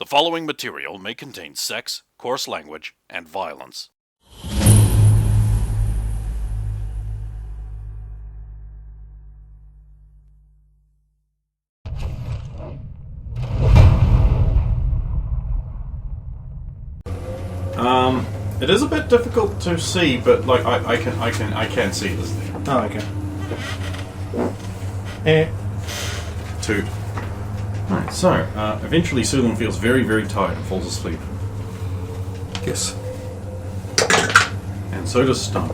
The following material may contain sex, coarse language, and violence. It is a bit difficult to see, but like I can see this thing. Oh, okay. Two. Alright, so eventually Sulan feels very, very tired and falls asleep. Yes. And so does Stump.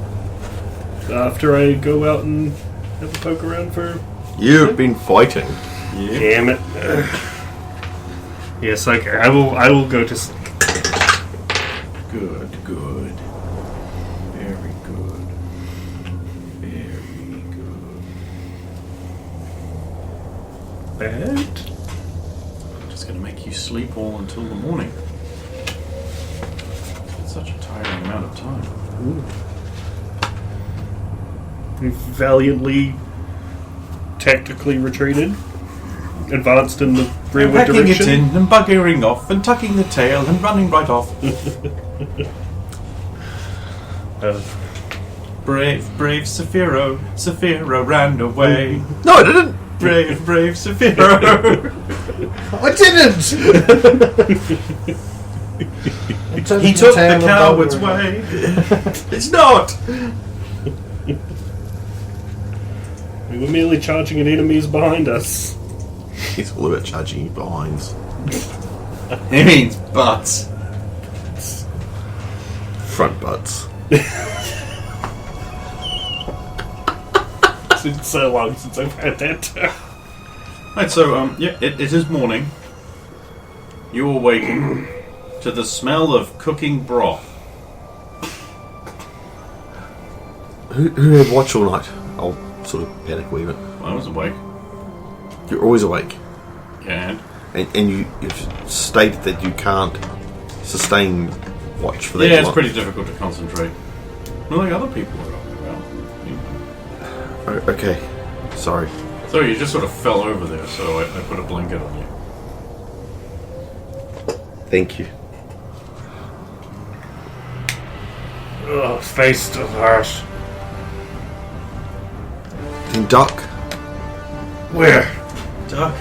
After I go out and have a poke around for... You've been fighting. Yeah. Damn it. Yes, okay. I will go to sleep. Good. Very good. Very good. Bad? Just gonna make you sleep all until the morning. It's such a tiring amount of time. Ooh. We valiantly, tactically retreated. Advanced in the rearward Packing direction. it in and buggering off and tucking the tail and running right off. Brave Saphiro ran away. No, I didn't. Brave Saphiro. I didn't! He took the coward's way. It's not. We were merely charging at enemies behind us. He's all about charging you behinds. He means butts. Front butts. It's been so long since I've had that. Right, so it is morning. You awaken to the smell of cooking broth. Who had watch all night? I'll sort of panic a wee bit. I was awake. You're always awake. And And you've stated that you can't sustain watch for that yeah, it's long. pretty difficult to concentrate. Well, like other people are up around. Okay, sorry. So you just sort of fell over there, so I put a blanket on you. Thank you. Ugh, face still harsh. Then duck. Where? Duck.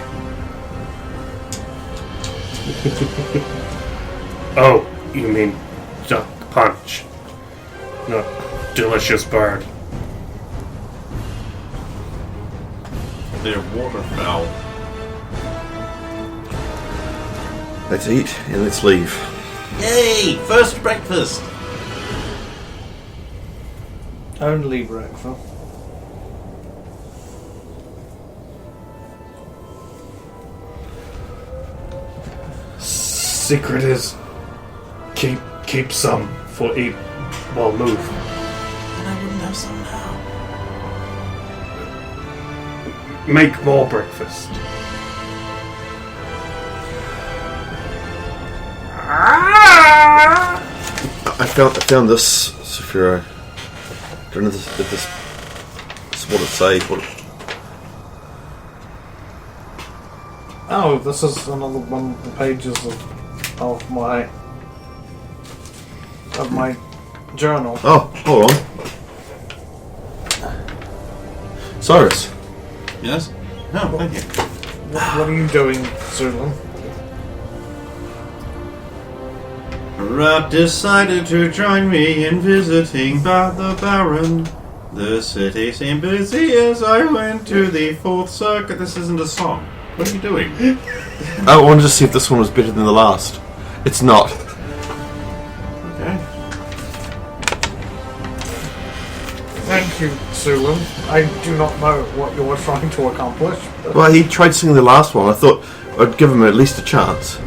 Oh, you mean duck punch. Not delicious bird. They're waterfowl. Let's eat and let's leave. Yay! First breakfast! Only breakfast. Secret is keep some for eat while move. And I wouldn't have some now. Make more breakfast. I found this, Saphira. I don't know if this is what it says. Oh, this is another one of the pages of my journal. Oh, hold on. Cyrus. Yes? No, thank you. What are you doing, Sulan? Rap decided to join me in visiting the Baron. The city seemed busy as I went to the Fourth Circuit. This isn't a song. What are you doing? I wanted to see if this one was better than the last. It's not. Okay. Thank you, Sulan. I do not know what you were trying to accomplish. Well, he tried singing the last one. I thought I'd give him at least a chance.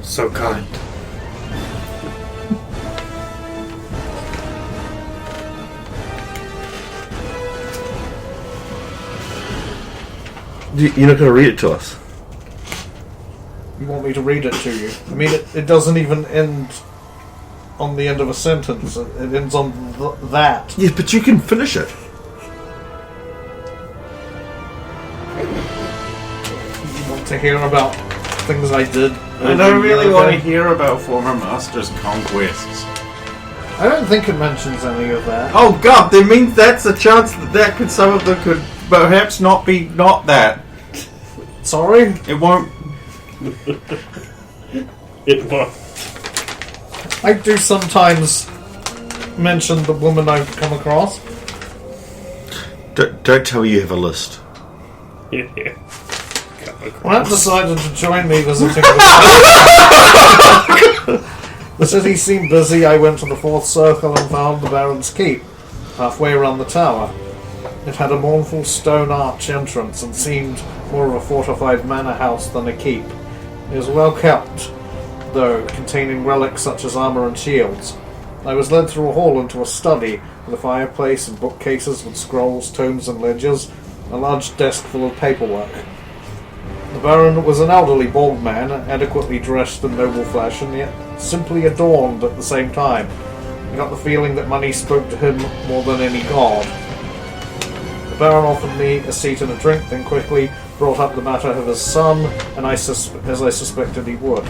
So kind. You're not going to read it to us? You want me to read it to you? I mean, it doesn't even end on the end of a sentence. It ends on that. Yes, but you can finish it. Want to hear about things I did? I don't really want to hear about former masters' conquests. I don't think it mentions any of that. Oh god, that means that's a chance that some of them could perhaps not be not that. Sorry? It won't. It was. I do sometimes mention the woman I've come across. Don't tell me you have a list. Yeah. When I decided to join me visiting the city seemed busy. I went to the fourth circle and found the Baron's Keep, halfway around the tower. It had a mournful stone arch entrance and seemed more of a fortified manor house than a keep. It was well kept, though, containing relics such as armour and shields. I was led through a hall into a study, with a fireplace and bookcases with scrolls, tomes and ledgers, a large desk full of paperwork. The Baron was an elderly, bald man, adequately dressed in noble fashion, yet simply adorned at the same time. I got the feeling that money spoke to him more than any god. The Baron offered me a seat and a drink, then quickly brought up the matter of his son, and as I suspected he would.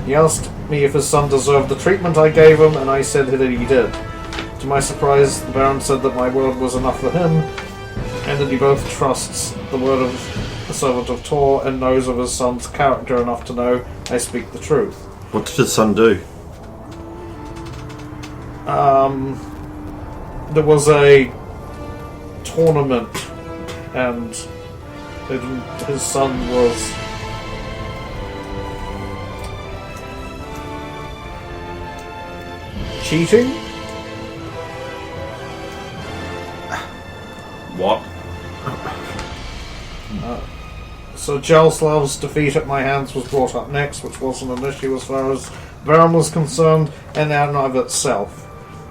He asked me if his son deserved the treatment I gave him, and I said that he did. To my surprise, the Baron said that my word was enough for him, and that he both trusts the word of the servant of Tor and knows of his son's character enough to know I speak the truth. What did his son do? There was a tournament, and his son was cheating? What? So Jaroslav's defeat at my hands was brought up next, which wasn't an issue as far as Baron was concerned, and in of itself.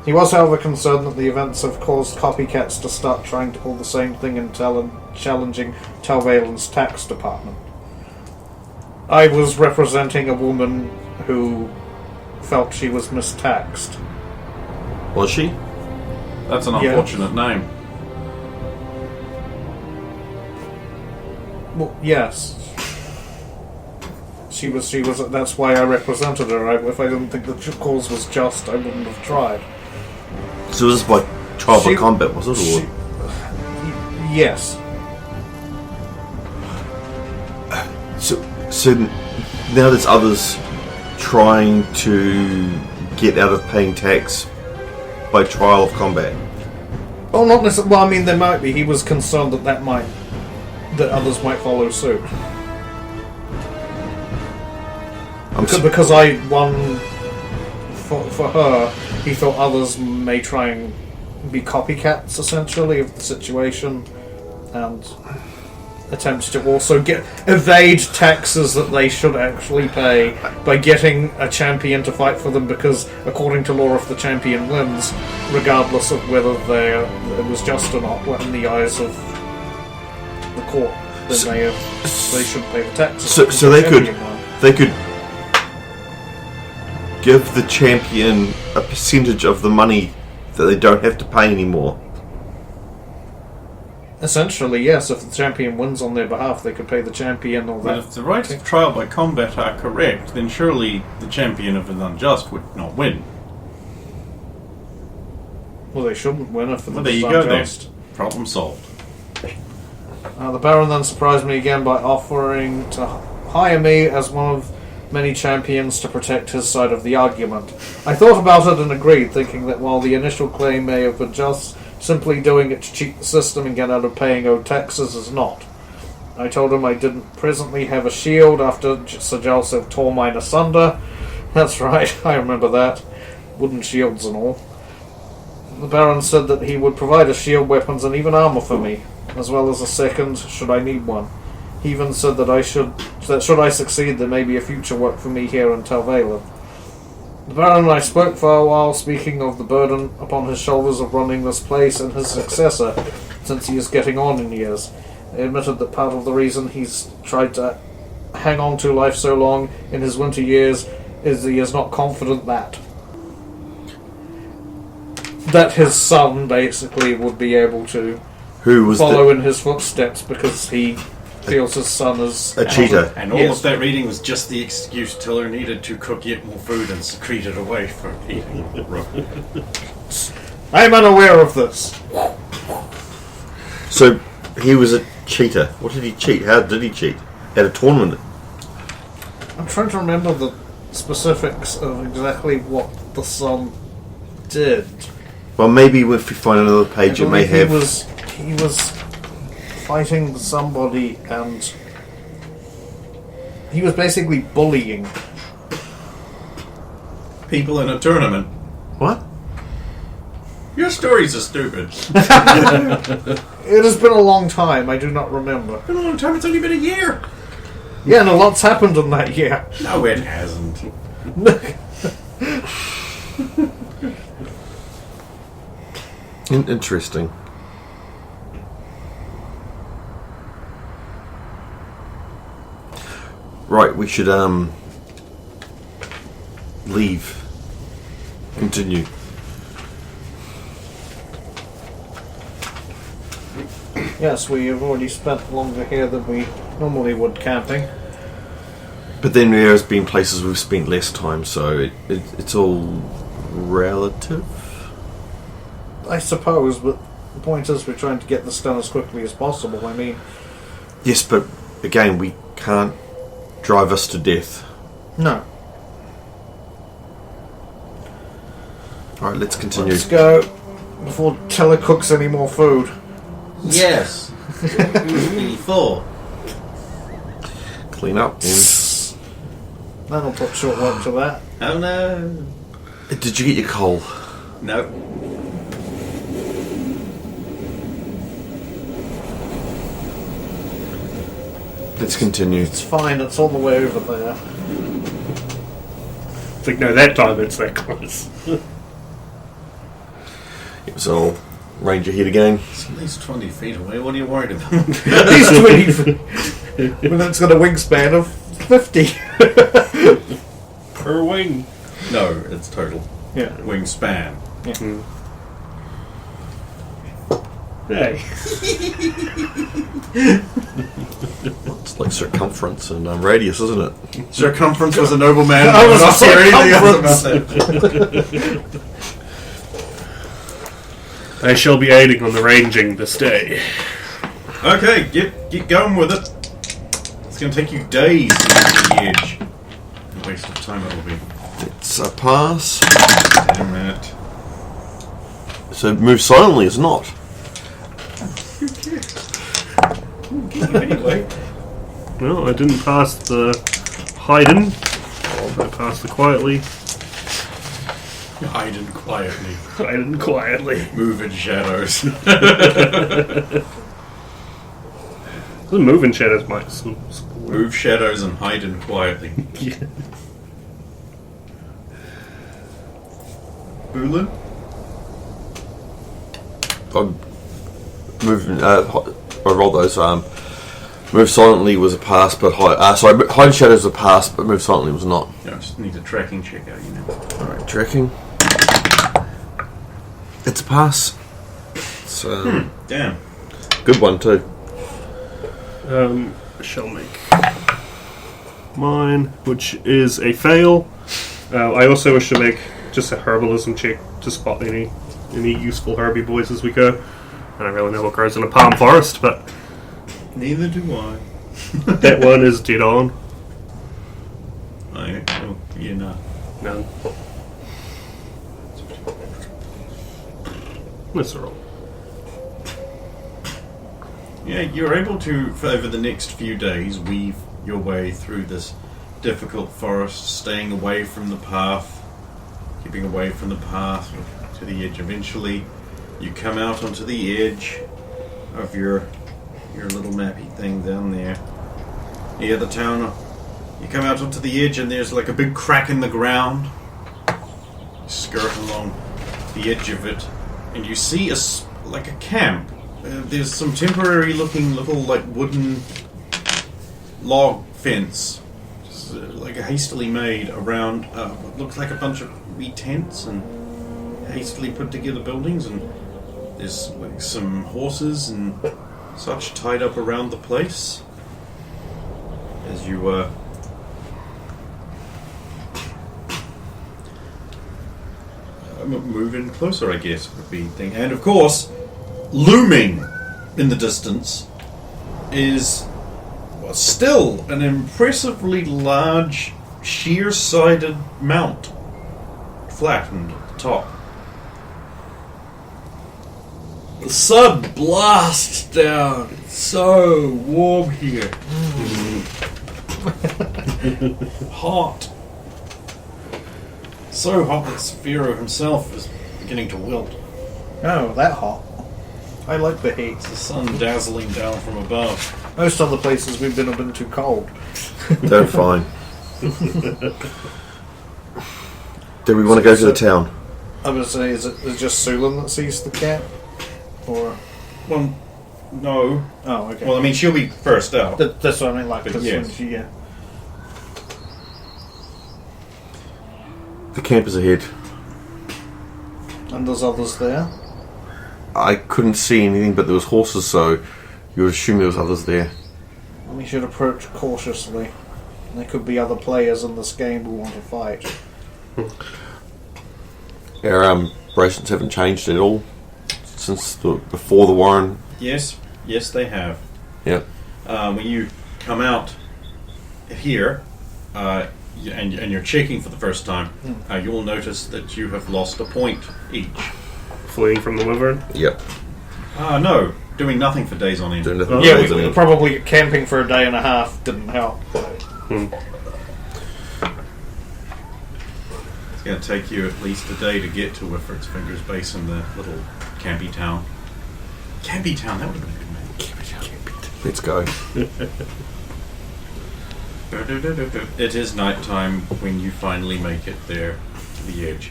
He was, however, concerned that the events have caused copycats to start trying to pull the same thing and challenging Talvalen's tax department. I was representing a woman who felt she was mistaxed. Was she? That's an Yeah. unfortunate name. Well, yes. She was. That's why I represented her. If I didn't think the cause was just, I wouldn't have tried. So this is by trial by She- combat, was it? Or? Yes. So now there's others trying to get out of paying tax by trial of combat. Oh, not necessarily. Well, I mean, there might be. He was concerned that others might follow suit. Because I won for her, he thought others may try and be copycats, essentially, of the situation, and attempts to also evade taxes that they should actually pay by getting a champion to fight for them, because according to law, if the champion wins, regardless of whether it was just or not, in the eyes of the court, then they should pay the taxes. So they could give the champion a percentage of the money that they don't have to pay anymore. Essentially, yes. If the champion wins on their behalf, they could pay the champion or But that. if the rights of trial by combat are correct, then surely the champion of an unjust would not win. Well, they shouldn't win if Well, the there you go then. unjust. Problem solved. The Baron then surprised me again by offering to hire me as one of many champions to protect his side of the argument. I thought about it and agreed, thinking that while the initial claim may have been just, simply doing it to cheat the system and get out of paying owed taxes is not. I told him I didn't presently have a shield after Sir Joseph tore mine asunder. That's right, I remember that. Wooden shields and all. The Baron said that he would provide a shield, weapons, and even armour for me, as well as a second should I need one. He even said that should I succeed, there may be a future work for me here in Talvalen. The Baron and I spoke for a while, speaking of the burden upon his shoulders of running this place and his successor, since he is getting on in years. He admitted that part of the reason he's tried to hang on to life so long in his winter years is he is not confident that his son basically would be able to follow in his footsteps, because he feels his son is A cheater. And all Yes. of that reading was just the excuse Tiller needed to cook yet more food and secrete it away for eating. I'm unaware of this. So he was a cheater. What did he cheat? How did he cheat? At a tournament. I'm trying to remember the specifics of exactly what the son did. Well, maybe if we find another page, it may have. He was fighting somebody, and he was basically bullying. People in a tournament. What? Your stories are stupid. It has been a long time. I do not remember. Been a long time. It's only been a year. Yeah, and a lot's happened in that year. No, it hasn't. Interesting. Right, we should leave. Continue. Yes, we have already spent longer here than we normally would camping. But then there's been places we've spent less time, so it's all relative. I suppose, but the point is we're trying to get this done as quickly as possible. I mean... Yes, but again, we can't drive us to death. No. Alright, let's continue. Let's go before Teller cooks any more food. Yes. Who's for? Clean up. That'll put short work to that. Oh no. Did you get your coal? No. Let's continue. It's fine, it's on the way over there. It's like, no, that time it's that close. So, range ahead again. It's at least 20 feet away. What are you worried about? At least 20 feet. Well, it's got a wingspan of 50. Per wing. No, it's total. Yeah. Wingspan. Hey. It's like circumference and radius, isn't it? Circumference was a nobleman. I was not a hear anything else circumference. about that. I shall be aiding on the ranging this day. Okay, get going with it. It's going to take you days to get to the edge. A waste of time it will be. It's a pass. Damn it. So move silently is not. Anyway. Well, I didn't pass the hidden. I passed the quietly. Hide in quietly. Hidden quietly. Move in shadows. The moving shadows might score. Move shadows and hide in quietly. Yeah. Boolin? I rolled those. Move silently was a pass, but hide in shadows was a pass, but move silently was not. Yeah, I just need a tracking check out, you know. Alright, tracking. It's a pass. It's Damn. good one too. Shall make mine, which is a fail. I also wish to make just a herbalism check to spot any useful herby boys as we go. I don't really know what grows in a palm forest, but Neither do I. that one is dead on. Oh, you're not. None. That's a roll. Yeah, you're able to, over the next few days, weave your way through this difficult forest, staying away from the path, keeping away from the path to the edge. Eventually, you come out onto the edge of your little mappy thing down there near the town. You come out onto the edge, and there's like a big crack in the ground. You skirt along the edge of it, and you see like a camp. There's some temporary-looking little like wooden log fence, just, like hastily made around what looks like a bunch of wee tents and hastily put together buildings, and there's like some horses and such tied up around the place. as you move in closer, I guess, would be the thing. And of course, looming in the distance is still an impressively large, sheer-sided mount, flattened at the top. The sun blasts down. It's so warm here. Hot. So hot that Sphero himself is beginning to wilt. Oh, that hot. I like the heat. It's the sun dazzling down from above. Most other places we've been have been too cold. They're fine. Do we want to go to the town? I would say, is it just Sulan that sees the cat? Or... Well, no. Oh, okay. Well, I mean, she'll be first out. That's what I mean, like, But because yes. when she... The camp is ahead. And there's others there. I couldn't see anything, but there was horses, so you would assume there was others there. We should approach cautiously. There could be other players in this game who want to fight. Our bracelets haven't changed at all since before the Warren. Yes, they have. Yep. When you come out here, and you're checking for the first time, you'll notice that you have lost a point each. Fleeing from the wyvern? Yep. No, doing nothing for days on end. Doing nothing. Yeah, we probably camping for a day and a half didn't help. It's going to take you at least a day to get to Whifford's Fingers Base in the little campy town. Campy town, that would have been a good name. Campy town. Let's go. It is nighttime when you finally make it there to the edge.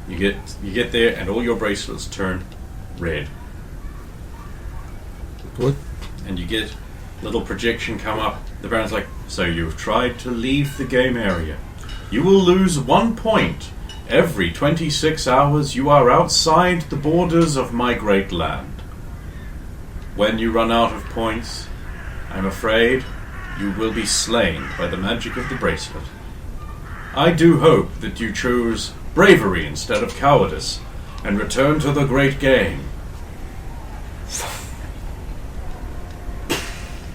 You get there and all your bracelets turn red. What? And you get little projection come up. The Baron's like, so you've tried to leave the game area. You will lose 1 point. Every 26 hours you are outside the borders of my great land. When you run out of points, I'm afraid you will be slain by the magic of the bracelet. I do hope that you choose bravery instead of cowardice and return to the great game.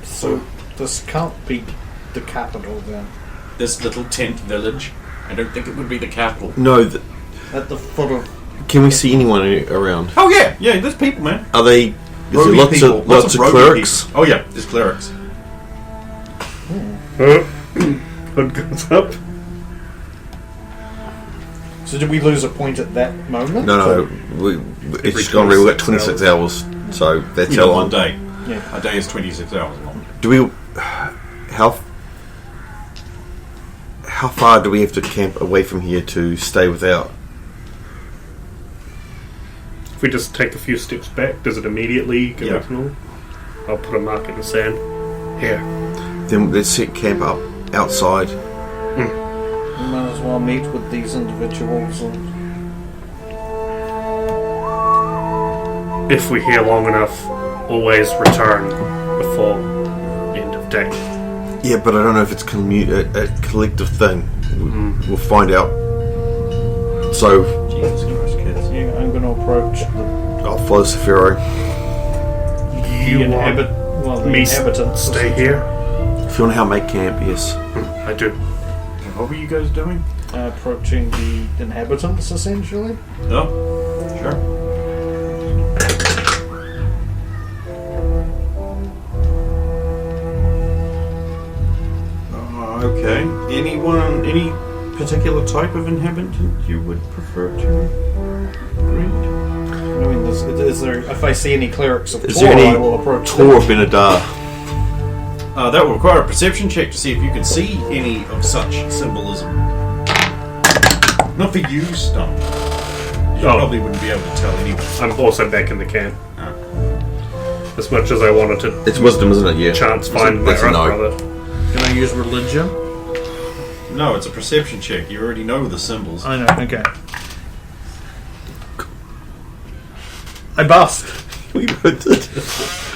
So this can't be the capital then. This little tent village, I don't think it would be the capital. No. At the foot of... Can we see anyone around? Oh yeah, there's people, man. Are they? Is there Roby lots people. of lots of roby clerics? people. Oh yeah, there's clerics. Hood goes up. So did we lose a point at that moment? No. It's just gone. We've got 26 hours, so that's how long. 1 day. Yeah. A day is 26 hours long. Do we? How far do we have to camp away from here to stay without? If we just take a few steps back, does it immediately go back to normal? I'll put a mark in the sand. Here. Then let's set camp up outside. We might as well meet with these individuals and... If we're here long enough, always return before end of day. Yeah, but I don't know if it's a collective thing. We'll find out. So Jesus Christ, kids. Yeah, I'm going to approach I'll follow Sphero. You the want me inhabitants. stay here? If you want to help make camp, yes. I do. And what were you guys doing? Approaching the inhabitants, essentially. Oh, sure. Okay. Any particular type of inhabitant you would prefer to greet? I mean, is there? If I see any clerics of Is Tor, there any I will approach Tor of them. Benadar? That will require a perception check to see if you can see any of such symbolism. Not for you, Stump. You probably wouldn't be able to tell anyway. I'm also back in the camp. Oh. As much as I wanted to It's wisdom, isn't it? Yeah. chance find my That's a Earth no. brother. Can I use religion? No, it's a perception check. You already know the symbols. I know. Okay. I bust. We both did.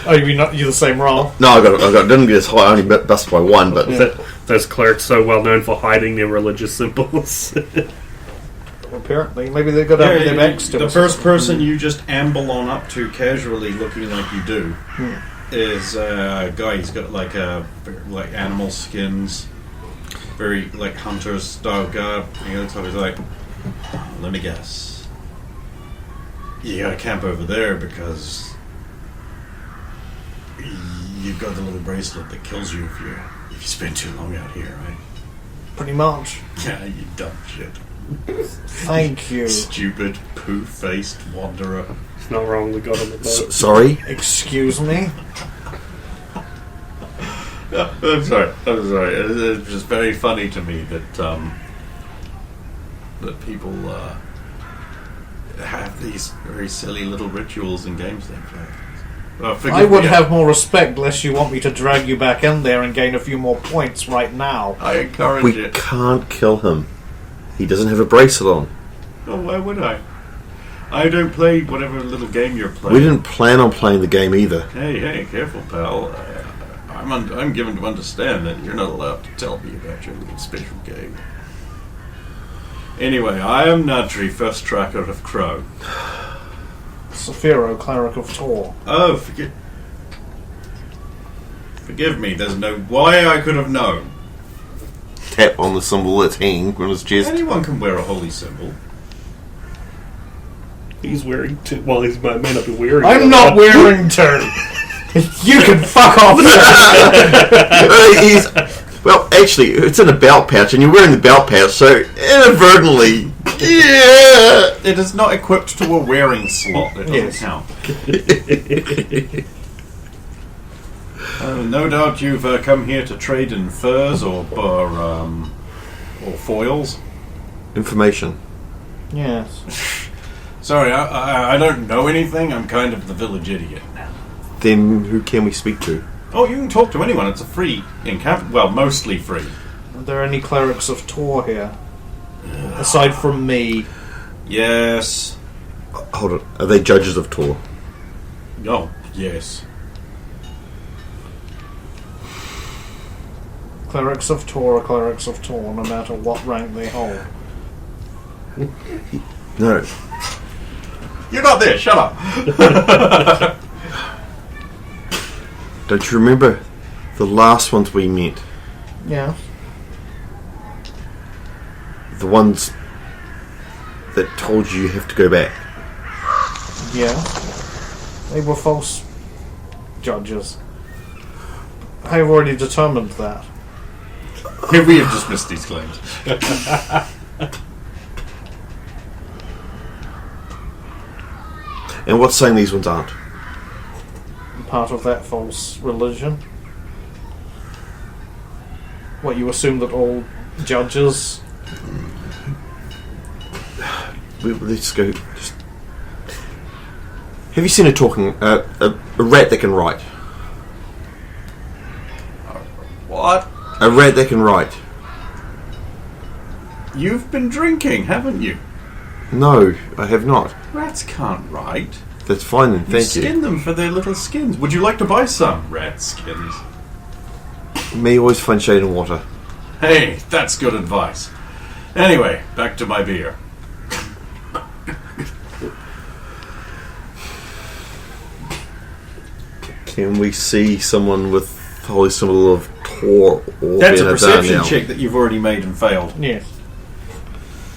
Oh, you're the same roll. No, I didn't get as high. I only bust by one, but Was that those clerics so well known for hiding their religious symbols. Apparently, maybe they've got their backs to the us. first person you just amble on up to casually looking like you do is a guy. He's got like animal skins, very like hunter style guy. He looks like he's like, let me guess, you gotta camp over there because you've got the little bracelet that kills you if you spend too long out here, right? Pretty much. Yeah, you dumb shit. Thank you. Stupid, poo-faced wanderer. It's not wrong, we got on the boat. Sorry? Excuse me? I'm sorry. It's just very funny to me that that people have these very silly little rituals and games they play. I would have more respect lest you want me to drag you back in there and gain a few more points right now. I encourage We it. can't kill him. He doesn't have a bracelet on. Oh, why would I? I don't play whatever little game you're playing. We didn't plan on playing the game either. Hey, careful, pal. I'm given to understand that you're not allowed to tell me about your little special game. Anyway, I am Nadri, first tracker of Crow. Saphiro, cleric of Tor. Oh, forgive me. There's no why I could have known. Tap on the symbol that's hanging on his chest. Anyone can wear a holy symbol. He's wearing two. Well, he may not be wearing it. I'm not wearing two! You can fuck off! Well, actually, it's in a belt pouch, and you're wearing the belt pouch, so inadvertently, yeah. It is not equipped to a wearing slot. It doesn't count. No doubt you've come here to trade in furs or foils. Yes. Sorry, I don't know anything. I'm kind of the village idiot. Then who can we speak to? Oh, you can talk to anyone. It's a free encounter. Well, mostly free. Are there any clerics of Tor here? Aside from me. Yes. Hold on. Are they judges of Tor? Oh, yes. Clerics of Tor are clerics of Tor, no matter what rank they hold. No. You're not there. Shut up. Don't you remember the last ones we met? Yeah. The ones that told you have to go back. Yeah. They were false judges. I have already determined that. We have dismissed these claims. And what's saying these ones aren't? Part of that false religion. What, you assume that all judges... Let's go. Have you seen a talking... a rat that can write? What? A rat that can write. You've been drinking, haven't you? No, I have not. Rats can't write. That's fine then, thank you. Skin them for their little skins. Would you like to buy some rat skins? Me always find shade in water. Hey, that's good advice. Anyway, back to my beer. Can we see someone with the holy symbol of Tor or That's a Benadar perception now? check that you've already made and failed. Yes.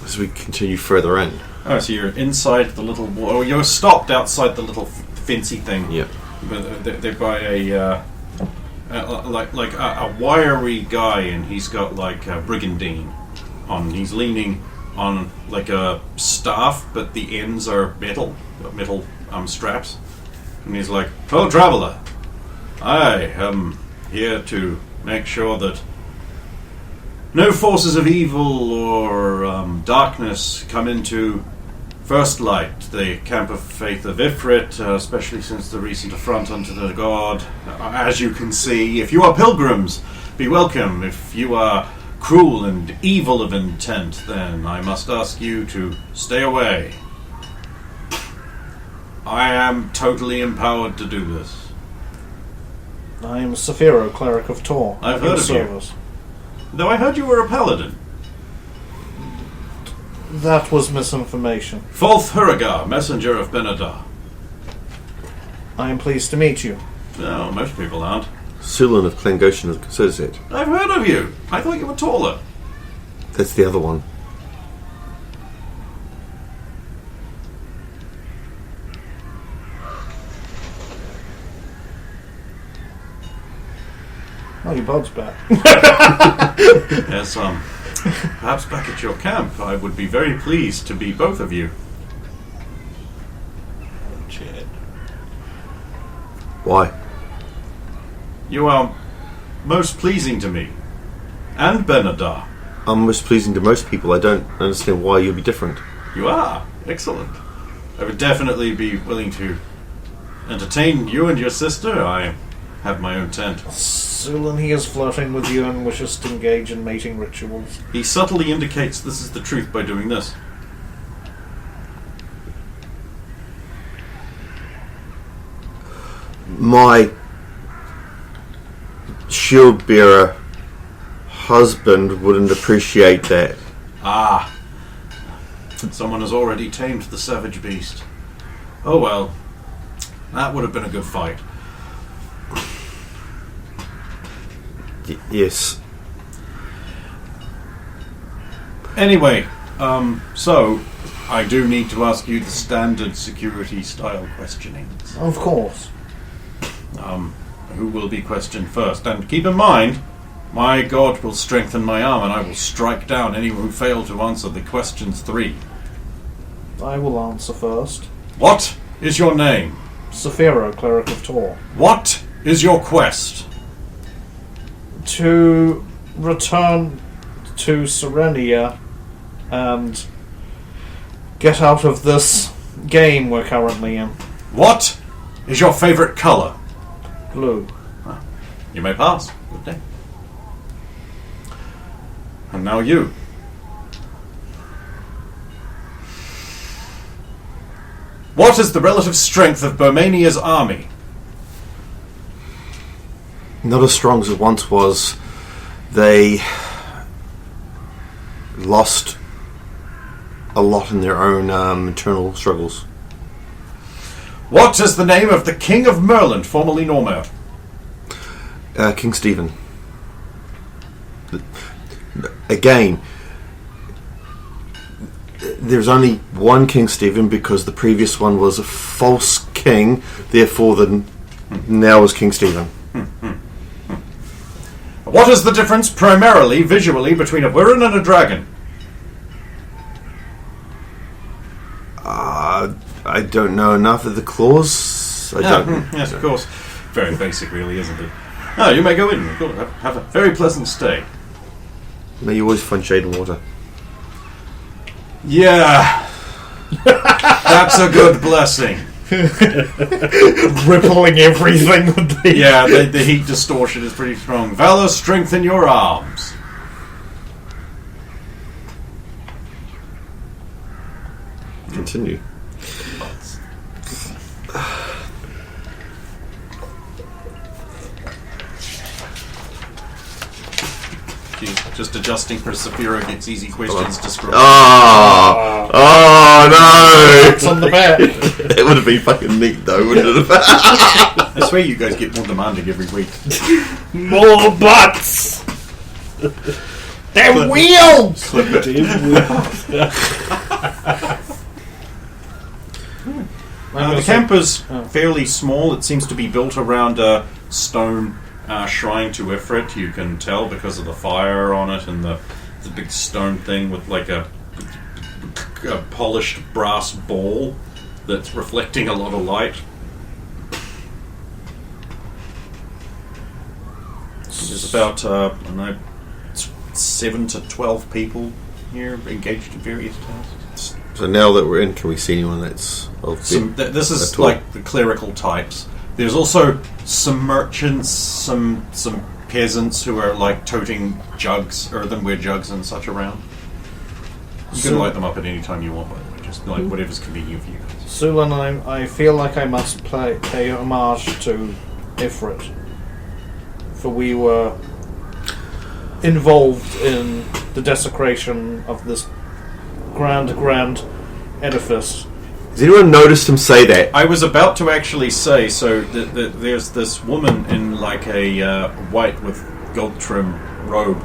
As we continue further in. Oh, so you're inside the little wall. Oh, you're stopped outside the little fancy thing. Yep. They're by a wiry guy, and he's got like a brigandine on. He's leaning on like a staff, but the ends are metal straps. And he's like, "Fellow traveler, I am here to make sure that no forces of evil or darkness come into First Light, the camp of faith of Ifrit, especially since the recent affront unto the god. As you can see, if you are pilgrims, be welcome. If you are cruel and evil of intent, then I must ask you to stay away. I am totally empowered to do this." I am Saphiro, cleric of Tor. I've At your heard of you. service. Though I heard you were a paladin. That was misinformation. Falth Huragar, messenger of Benadar. I am pleased to meet you. No, most people aren't. Sulan of Klangoshan considers it. I've heard of you. I thought you were taller. That's the other one. Oh, your bod's back. Yes, perhaps back at your camp, I would be very pleased to be both of you. Shit. Why? You are most pleasing to me. And Benadar. I'm most pleasing to most people. I don't understand why you'll be different. You are. Excellent. I would definitely be willing to entertain you and your sister. I have my own tent. Sulan, he is flirting with you and wishes to engage in mating rituals. He subtly indicates this is the truth by doing this. My shield bearer husband wouldn't appreciate that. Ah. Someone has already tamed the savage beast. Oh well. That would have been a good fight. Yes. Anyway, so I do need to ask you the standard security style questionings. Of course. Who will be questioned first? And keep in mind, my god will strengthen my arm and I will strike down anyone who failed to answer the questions 3. I will answer first. What is your name? Saphira, Cleric of Tor. What is your quest? To return to Serenia and get out of this game we're currently in. What is your favourite colour? Blue. You may pass. Good day. And now you. What is the relative strength of Burmania's army? Not as strong as it once was. They lost a lot in their own internal struggles. What is the name of the King of Merland, formerly Normer? King Stephen. Again, there's only one King Stephen because the previous one was a false king, therefore now is King Stephen. What is the difference, primarily, visually, between a Wirren and a dragon? I don't know enough of the claws. Yes, of course. Very basic, really, isn't it? Oh, you may go in. Have a very pleasant stay. May you always find shade and water. Yeah. That's a good blessing. Rippling everything with the... Yeah, the heat distortion is pretty strong. Valor, strengthen your arms. Continue. She's just adjusting for Saphira gets easy questions to scroll. Oh no! It's on the back. It would have been fucking neat though, wouldn't it? I swear you guys get more demanding every week. More butts! They're wheels! The camp is fairly small. It seems to be built around a stone shrine to Ifrit. You can tell because of the fire on it and the big stone thing with like a polished brass ball that's reflecting a lot of light. There's about 7 to 12 people here engaged in various tasks. So now that we're in, can we see anyone that's this is like the clerical types. There's also some merchants, some peasants who are like toting jugs, earthenware jugs and such around. You can light them up at any time you want, by the way, just like whatever's convenient for you. Sulan, I feel like I must pay homage to Ifrit. For we were involved in the desecration of this grand edifice. Has anyone noticed him say that? I was about to actually say, so there's this woman in like a white with gold trim robe,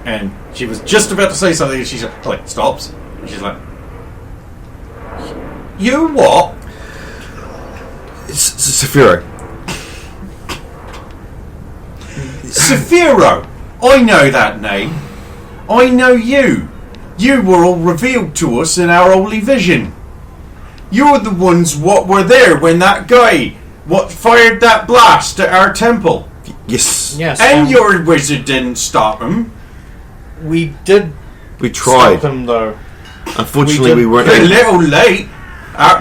and she was just about to say something, and she's like stops, and she's like, "You what?" It's Saphiro. Saphiro! I know that name. I know you. You were all revealed to us in our holy vision. You're the ones what were there when that guy what fired that blast at our temple. Yes. Yes, And your wizard didn't stop him. we did We tried. stop him though. Unfortunately, we weren't A able. little late.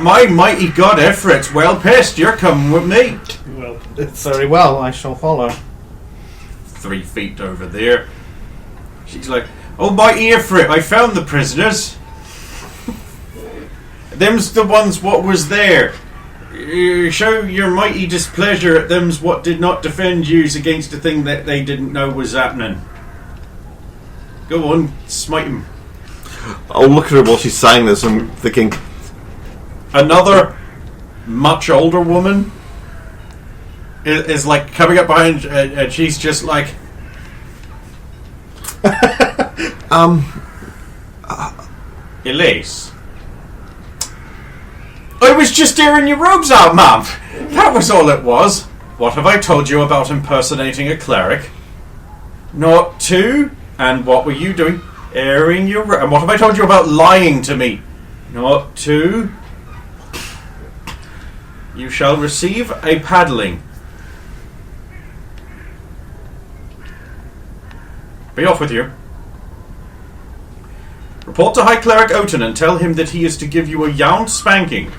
My mighty god Ifrit's well pissed. You're coming with me. Well, Very well, I shall follow. 3 feet over there. She's like, "Oh, mighty Ifrit, I found the prisoners. Them's the ones what was there. Show your mighty displeasure at them's what did not defend yous against a thing that they didn't know was happening. Go on, smite him." I'll look at her while she's saying this and thinking, Another much older woman is like coming up behind, and she's just like, Elise, I was just tearing your robes out, ma'am. That was all it was. What have I told you about impersonating a cleric? Not to. And what were you doing? Airing your and what have I told you about lying to me? Not to. You shall receive a paddling. Be off with you. Report to High Cleric Oten and tell him that he is to give you a yound spanking